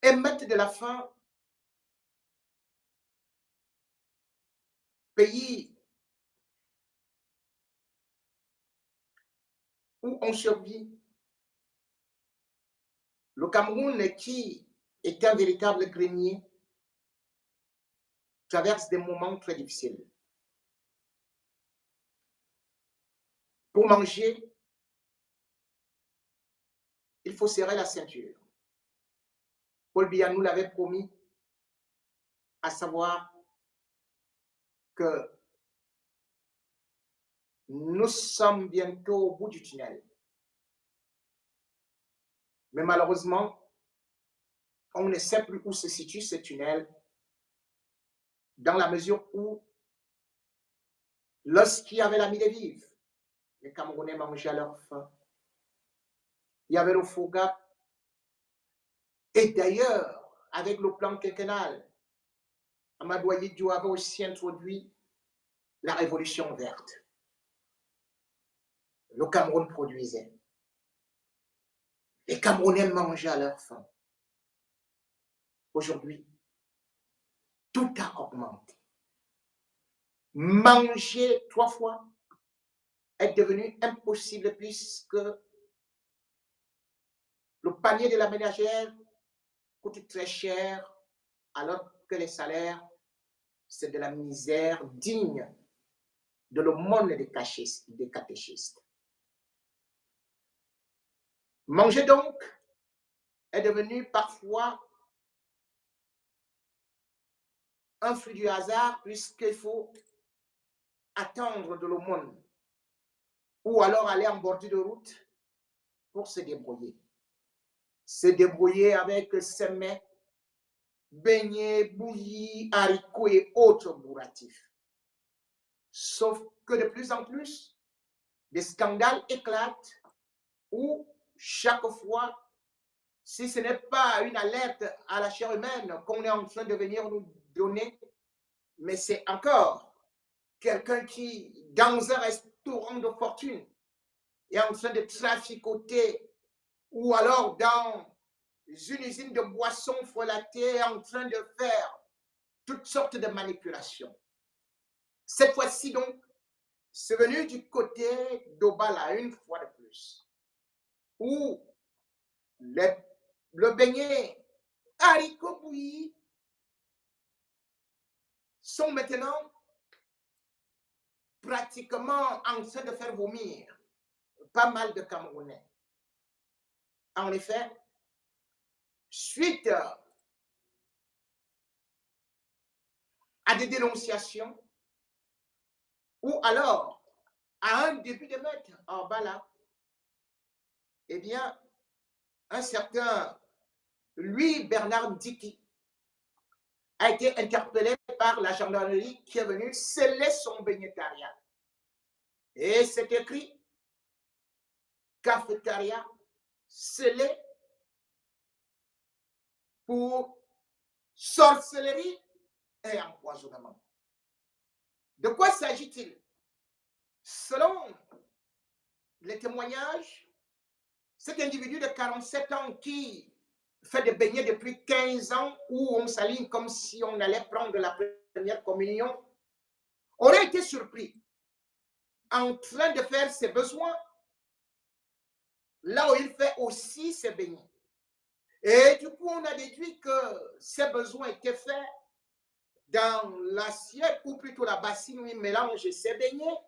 émettent de la faim, pays où on survit. Le Cameroun, qui est un véritable grenier, traverse des moments très difficiles. Pour manger, il faut serrer la ceinture. Paul Biya nous l'avait promis, à savoir que nous sommes bientôt au bout du tunnel. Mais malheureusement, on ne sait plus où se situe ce tunnel, dans la mesure où, lorsqu'il y avait la mine vive, les Camerounais mangeaient à leur faim. Il y avait le FOGAP. Et d'ailleurs, avec le plan quinquennal, Amadou Ahidjo avait aussi introduit la révolution verte. Le Cameroun produisait. Les Camerounais mangeaient à leur faim. Aujourd'hui, tout a augmenté. Manger 3 fois est devenu impossible puisque le panier de la ménagère coûte très cher alors que les salaires, c'est de la misère digne de l'aumône des catéchistes. Manger donc est devenu parfois un fruit du hasard puisqu'il faut attendre de l'aumône ou alors aller en bordure de route pour se débrouiller. Se débrouiller avec ses mets, beignets, bouillis, haricots et autres bourratifs. Sauf que de plus en plus, des scandales éclatent où chaque fois, si ce n'est pas une alerte à la chair humaine qu'on est en train de venir nous donner, mais c'est encore quelqu'un qui, dans un restaurant de fortune, est en train de traficoter, ou alors dans une usine de boissons frelatées, en train de faire toutes sortes de manipulations. Cette fois-ci donc, c'est venu du côté d'Obala, une fois de plus, où le beignet haricots bouillis sont maintenant pratiquement en train de faire vomir pas mal de Camerounais. En effet, suite à des dénonciations ou alors à un début de meurtre en Bala, eh bien, un certain Louis Bernard Ndiki a été interpellé par la gendarmerie qui est venue sceller son bénétariat. Et c'est écrit cafétéria scellé pour sorcellerie et empoisonnement. De quoi s'agit-il? Selon les témoignages, cet individu de 47 ans qui fait des beignets depuis 15 ans où on s'aligne comme si on allait prendre la première communion, aurait été surpris en train de faire ses besoins là où il fait aussi ses beignets. Et du coup, on a déduit que ses besoins étaient faits dans l'assiette ou plutôt la bassine où il mélange ses beignets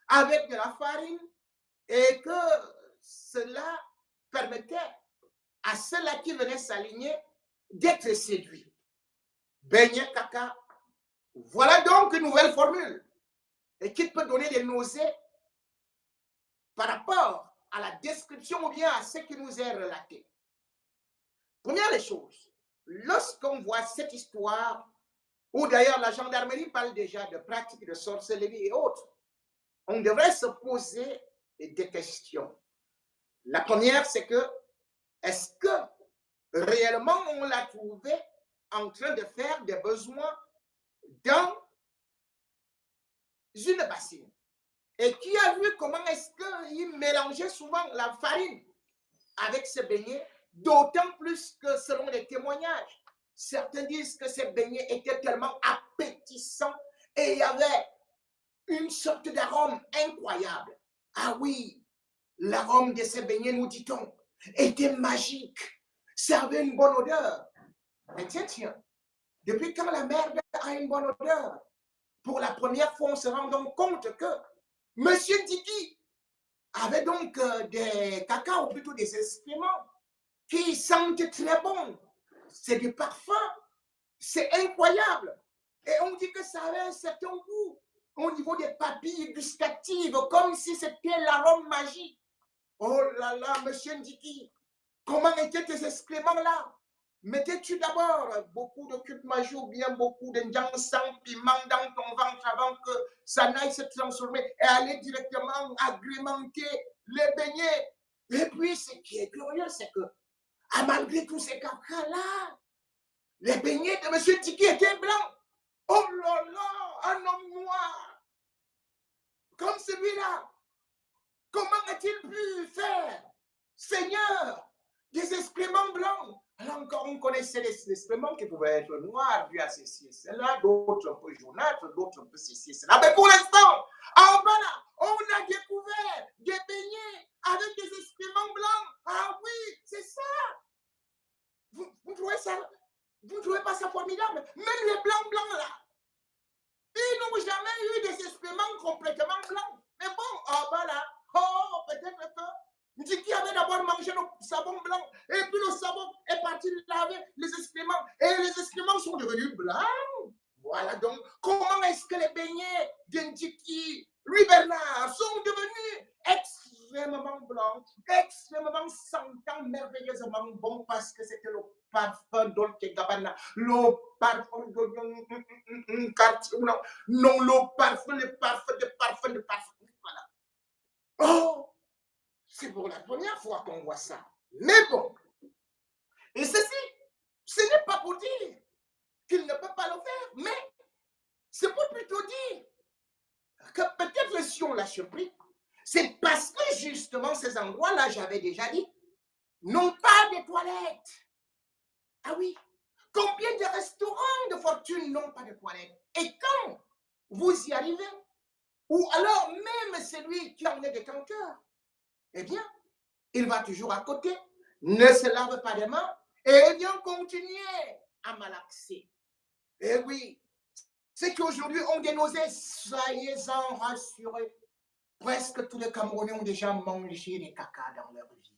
avec de la farine et que cela permettait à ceux-là qui venaient s'aligner d'être séduits. Beignet caca. Voilà donc une nouvelle formule et qui peut donner des nausées par rapport à la description ou bien à ce qui nous est relaté. Première des choses, lorsqu'on voit cette histoire, où d'ailleurs la gendarmerie parle déjà de pratiques de sorcellerie et autres, on devrait se poser des questions. La première, c'est que, est-ce que réellement on l'a trouvé en train de faire des besoins dans une bassine? Et qui a vu comment est-ce qu'il mélangeait souvent la farine avec ses beignets D'autant plus que selon les témoignages, certains disent que ces beignets étaient tellement appétissants et il y avait une sorte d'arôme incroyable. Ah oui, l'arôme de ces beignets, nous dit-on, était magique, servait une bonne odeur. Mais tiens, depuis quand la merde a une bonne odeur? Pour la première fois, on se rend donc compte que M. Ndiki avait donc des cacao, ou plutôt des excréments, qui sentent très bon. C'est du parfum. C'est incroyable. Et on dit que ça avait un certain goût au niveau des papilles gustatives, comme si c'était l'arôme magique. Oh là là, monsieur Ndiki, comment étaient tes excréments-là? Mettais-tu d'abord beaucoup de cube magie ou bien beaucoup de njang sans piment dans ton ventre avant que ça n'aille se transformer et aller directement agrémenter les beignets? Et puis, ce qui est curieux, c'est que, malgré tous ces caca-là, les beignets de M. Ndiki étaient blancs. Oh là là, un homme noir, comme celui-là, comment a-t-il pu faire, Seigneur, des excréments blancs? Alors encore, on connaissait les excréments qui pouvaient être noirs, dû à ceci et cela, d'autres un peu jaunâtres, d'autres un peu ceci et cela. Mais pour l'instant, en bas là, on a découvert des beignets avec des excréments blancs. Ah oui, c'est ça. Vous trouvez ça? Vous ne trouvez pas ça formidable? Même les blancs là, ils n'ont jamais eu des excréments complètement blancs. Mais bon, en bas là, oh, peut-être que Ndiki avait d'abord mangé le savon blanc, et puis le savon est parti laver les excréments, et les excréments sont devenus blancs. Voilà donc comment est-ce que les beignets de Ndiki, Louis Bernard, sont devenus extrêmement blancs, extrêmement sentant merveilleusement bon, parce que c'était le parfum Dolce Gabbana, le parfum de quartier, non, le parfum, voilà. Oh, c'est pour la première fois qu'on voit ça. Mais bon, et ceci, ce n'est pas pour dire qu'il ne peut pas le faire, mais c'est pour plutôt dire que peut-être si on l'a surpris, c'est parce que justement ces endroits-là, j'avais déjà dit, n'ont pas de toilettes. Ah oui, combien de restaurants de fortune n'ont pas de toilettes? Et quand vous y arrivez, ou alors même celui qui en est détenteur, eh bien, il va toujours à côté, ne se lave pas les mains et vient continuer à malaxer. Eh oui, ceux qui aujourd'hui ont des nausées, soyez-en rassurés. Presque tous les Camerounais ont déjà mangé des caca dans leur vie.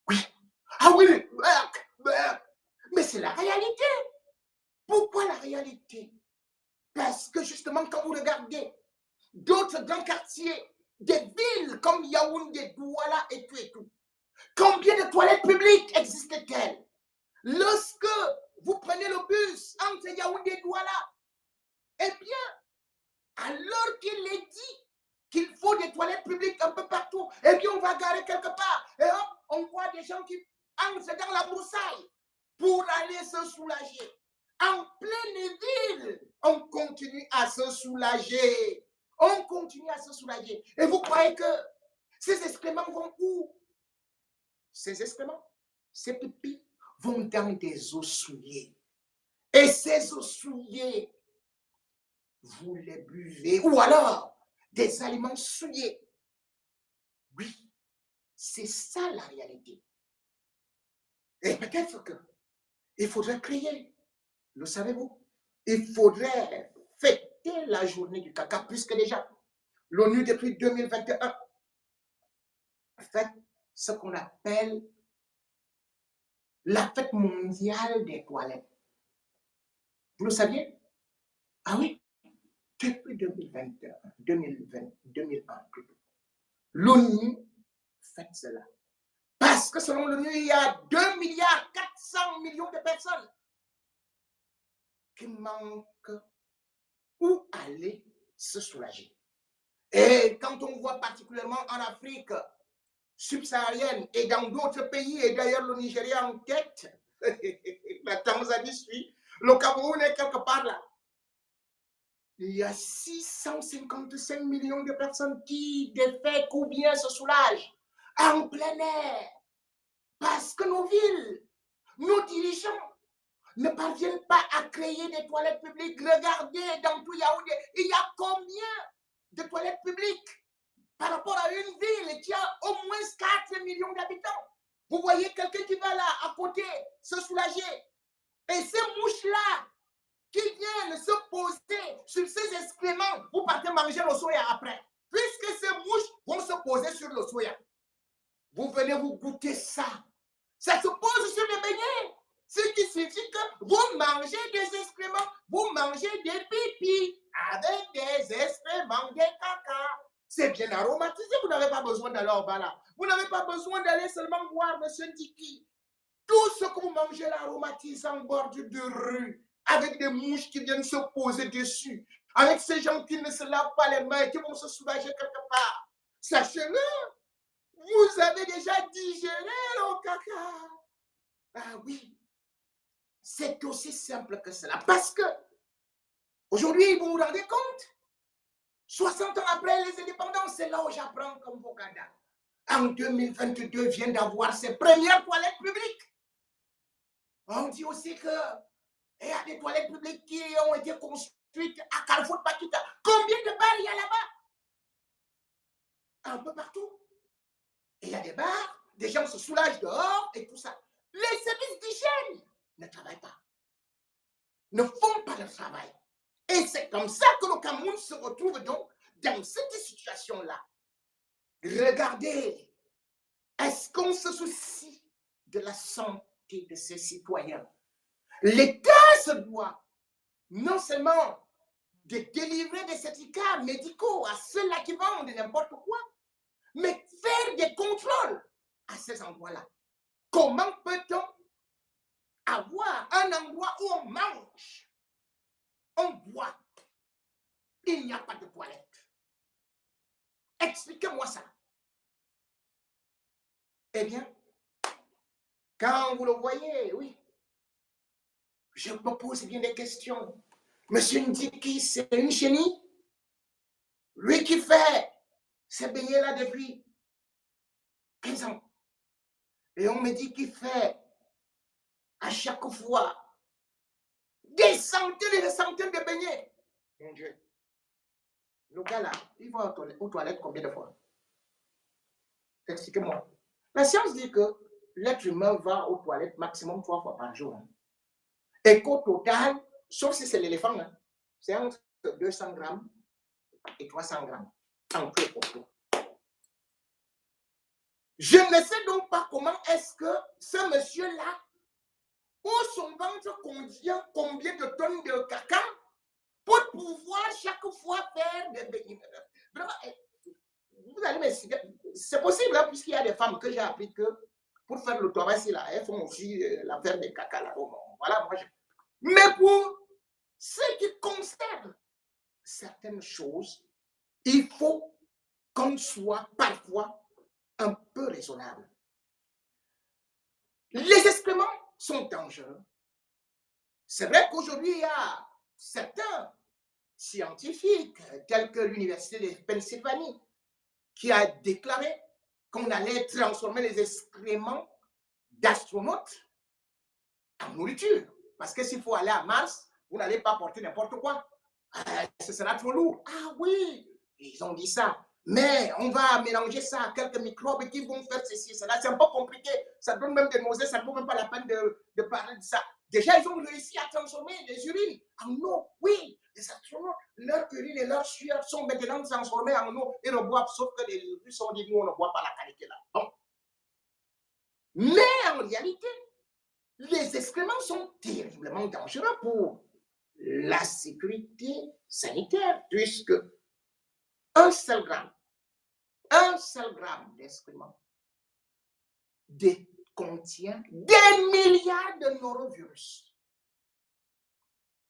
Oui. Ah oui, mais c'est la réalité. Pourquoi la réalité? Parce que justement, quand vous regardez d'autres grands quartiers, des villes comme Yaoundé, Douala et tout, combien de toilettes publiques existent-elles? Lorsque vous prenez le bus entre Yaoundé et Douala, eh bien, alors qu'il est dit qu'il faut des toilettes publiques un peu partout, eh bien, on va garer quelque part. Et hop, on voit des gens qui entrent dans la broussaille pour aller se soulager. En pleine ville, on continue à se soulager. On continue à se soulager. Et vous croyez que ces excréments vont où? Ces excréments, ces pipis vont dans des eaux souillées. Et ces eaux souillées, vous les buvez. Ou alors, des aliments souillés. Oui, c'est ça la réalité. Et peut-être qu'il faudrait créer, le savez-vous, il faudrait fêter la journée du caca, puisque déjà, l'ONU depuis 2021 fait ce qu'on appelle la fête mondiale des toilettes. Vous le saviez? Ah oui, depuis 2021, 2001 plutôt. L'ONU fait cela. Parce que selon l'ONU, il y a 2,4 milliards de personnes qui manquent où aller se soulager. Et quand on voit particulièrement en Afrique subsaharienne et dans d'autres pays, et d'ailleurs le Nigeria en tête, la Tanzanie suit, le Cameroun est quelque part là. Il y a 655 millions de personnes qui défèquent ou bien se soulagent en plein air. Parce que nos villes, nos dirigeants ne parviennent pas à créer des toilettes publiques. Regardez dans tout Yaoundé, il y a combien de toilettes publiques par rapport à une ville qui a au moins 4 millions d'habitants. Vous voyez quelqu'un qui va là à côté se soulager. Et ces mouches-là qui viennent se poser sur ces excréments, vous partez manger le soya après. Puisque ces mouches vont se poser sur le soya. Vous venez vous goûter ça. Ça se pose sur les beignets. Ce qui signifie que vous mangez des excréments, vous mangez des pipis avec des excréments, des caca. C'est bien aromatisé, vous n'avez pas besoin d'aller au bas là. Vous n'avez pas besoin d'aller seulement voir M. Ndiki. Tout ce que vous mangez là aromatise en bordure de rue, avec des mouches qui viennent se poser dessus, avec ces gens qui ne se lavent pas les mains et qui vont se soulager quelque part. Sachez-le, vous avez déjà digéré le caca. Ah oui, c'est aussi simple que cela. Parce que, aujourd'hui, vous vous rendez compte, 60 ans après les indépendances, c'est là où j'apprends comme Boganda. En 2022, vient d'avoir ses premières toilettes publiques. On dit aussi qu'il y a des toilettes publiques qui ont été construites à Carrefour Paquita. Combien de bars il y a là-bas? Un peu partout. Et il y a des bars, des gens se soulagent dehors et tout ça. Les services d'hygiène ne travaillent pas, ne font pas le travail. Et c'est comme ça que le Cameroun se retrouve donc dans cette situation-là. Regardez, est-ce qu'on se soucie de la santé de ses citoyens? L'État se doit non seulement de délivrer des certificats médicaux à ceux-là qui vendent n'importe quoi, mais faire des contrôles à ces endroits-là. Comment peut-on avoir un endroit où on mange, on boit, il n'y a pas de toilette? Expliquez-moi ça. Eh bien, quand vous le voyez, oui, je me pose bien des questions. Monsieur Ndiki, c'est une chenille? Lui qui fait ses beignets là depuis 15 ans. Et on me dit qu'il fait à chaque fois des centaines et des centaines de beignets. Mon Dieu. Le gars là, il va aux toilettes combien de fois? Expliquez-moi. La science dit que l'être humain va aux toilettes maximum 3 fois par jour. Et qu'au total, sauf si c'est l'éléphant, hein, c'est entre 200 grammes et 300 grammes. En tout et pour tout. Je ne sais donc pas comment est-ce que ce monsieur-là, où son ventre contient combien de tonnes de caca pour pouvoir chaque fois faire des beignets. Vous allez m'expliquer. C'est possible, hein, puisqu'il y a des femmes que j'ai appris que pour faire le travail, elles font aussi l'affaire des caca là. Voilà, moi, mais pour ceux qui concernent certaines choses, il faut qu'on soit parfois un peu raisonnable. Les excréments sont dangereux. C'est vrai qu'aujourd'hui, il y a certains scientifiques, tels que l'Université de Pennsylvanie, qui a déclaré qu'on allait transformer les excréments d'astronautes en nourriture. Parce que s'il faut aller à Mars, vous n'allez pas porter n'importe quoi. Ce sera trop lourd. Ah oui, ils ont dit ça. Mais on va mélanger ça à quelques microbes qui vont faire ceci, cela. C'est un peu compliqué. Ça donne même des nausées, ça ne vaut même pas la peine de parler de ça. Déjà, ils ont réussi à transformer les urines en eau. Oui, les astronautes, leur urine et leur sueur sont maintenant transformés en eau et ne boivent, sauf que les Russes ont dit, nous, on ne boit pas la qualité là. Bon. Mais en réalité, les excréments sont terriblement dangereux pour la sécurité sanitaire, puisque un seul gramme d'excréments contient des milliards de norovirus.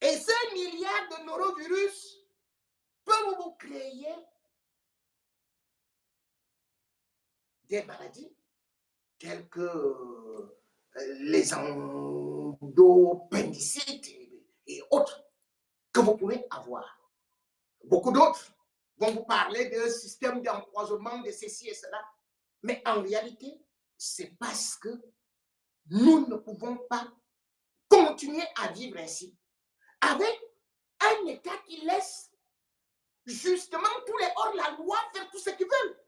Et ces milliards de norovirus peuvent vous créer des maladies telles que les endopendicites et autres que vous pouvez avoir. Beaucoup d'autres vont vous parler d'un système d'empoisonnement, de ceci et cela. Mais en réalité, c'est parce que Nous ne pouvons pas continuer à vivre ainsi, avec un État qui laisse justement tous les hors-la-loi faire tout ce qu'ils veulent,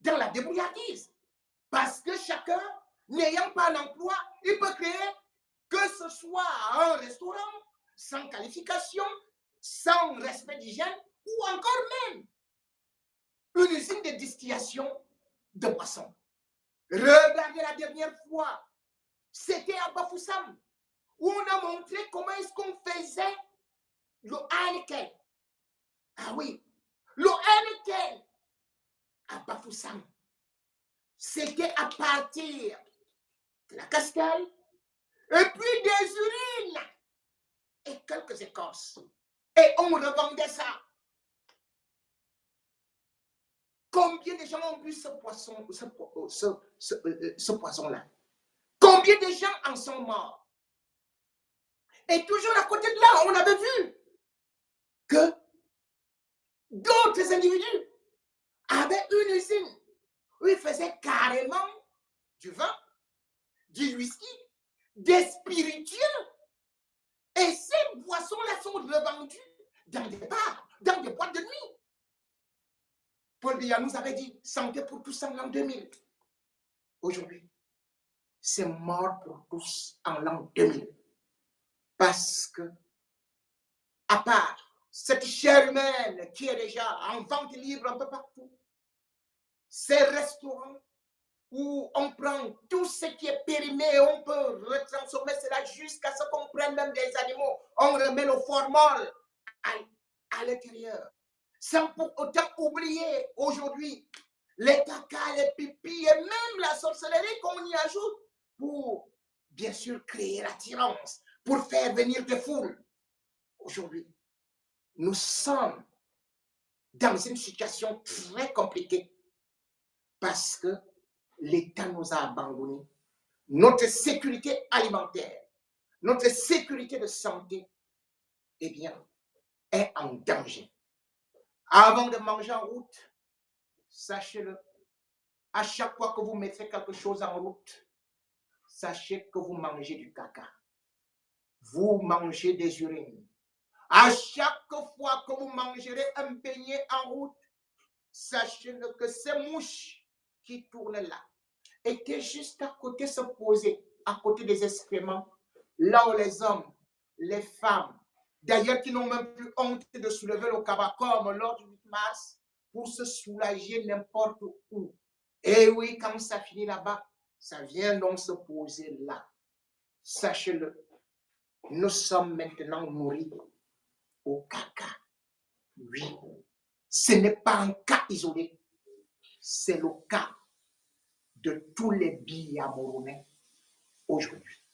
dans la débrouillardise. Parce que chacun, n'ayant pas d'emploi, il peut créer, que ce soit un restaurant, sans qualification, sans respect d'hygiène, ou encore même une usine de distillation de boissons. Regardez la dernière fois, c'était à Bafoussam, où on a montré comment est-ce qu'on faisait le Heineken. Ah oui, le Heineken à Bafoussam, c'était à partir de la cascade, et puis des urines et quelques écorces. Et on revendait ça. Combien de gens ont bu ce poisson, ce poisson-là? Combien de gens en sont morts? Et toujours à côté de là, on avait vu que d'autres individus avaient une usine où ils faisaient carrément du vin, du whisky, des spiritueux. Et ces boissons-là sont revendues dans des bars, dans des boîtes de nuit. Paul Biya nous avait dit santé pour tous en l'an 2000. Aujourd'hui, c'est mort pour tous en l'an 2000. Parce que, à part cette chair humaine qui est déjà en vente libre un peu partout, ces restaurants où on prend tout ce qui est périmé et on peut retransformer cela jusqu'à ce qu'on prenne même des animaux, on remet le formol à l'intérieur, sans pour autant oublier aujourd'hui les caca, les pipis et même la sorcellerie qu'on y ajoute pour, bien sûr, créer l'attirance, pour faire venir des foules. Aujourd'hui, nous sommes dans une situation très compliquée parce que l'État nous a abandonnés. Notre sécurité alimentaire, notre sécurité de santé, eh bien, est en danger. Avant de manger en route, sachez-le, à chaque fois que vous mettez quelque chose en route, sachez que vous mangez du caca. Vous mangez des urines. À chaque fois que vous mangerez un beignet en route, sachez-le que ces mouches qui tournent là étaient juste à côté, se poser, à côté des excréments, là où les hommes, les femmes, d'ailleurs qui n'ont même plus honte de soulever le cabas comme lors du 8 mars, pour se soulager n'importe où. Et oui, quand ça finit là-bas, ça vient donc se poser là. Sachez-le, nous sommes maintenant nourris au caca. Oui, ce n'est pas un cas isolé, c'est le cas de tous les Biyamoronais aujourd'hui.